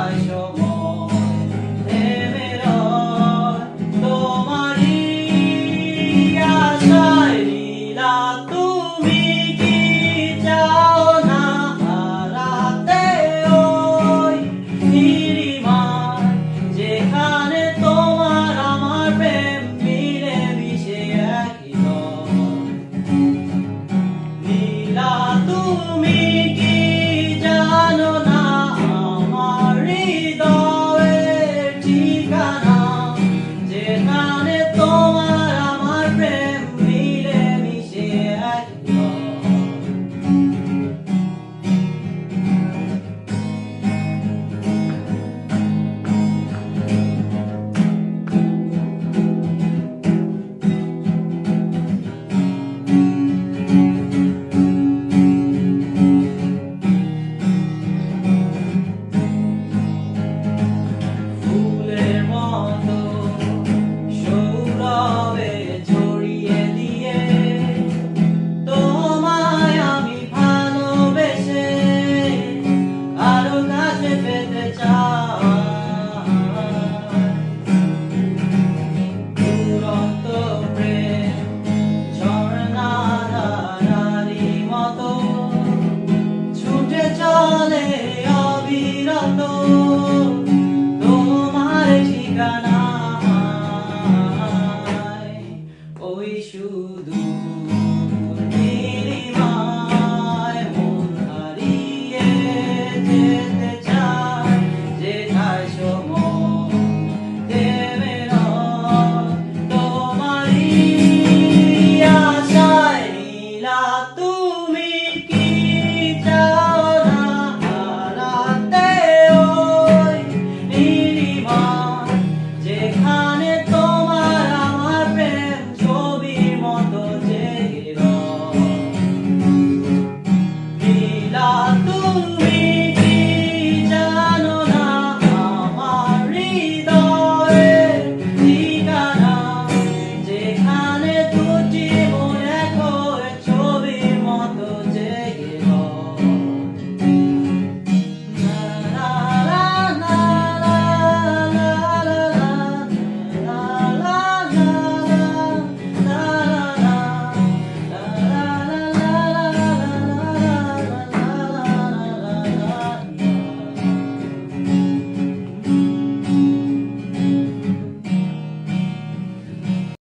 যায় সময় থেমে রয় তোমারই আশায় লীলা। তুমি কি চাও না হারাতে ওই নীলিমায়, যেখানে তোমার আমার প্রেম মিলে মিশে একই রয়? নীলা, তুমি কি জানো না আমার হৃদয়ের ঠিকানা, যেখানে তোমার আমার প্রেম মিলে মিশে একই রয়? ফুলের মতো সৌরভে ছড়িয়ে দিয়ে তোমায় আমি ভালোবেসে আরো কাছে পেতে চাই। দুরন্ত প্রেম ঝর্ণাধারারই মতো ছুটে চলে অবিরত।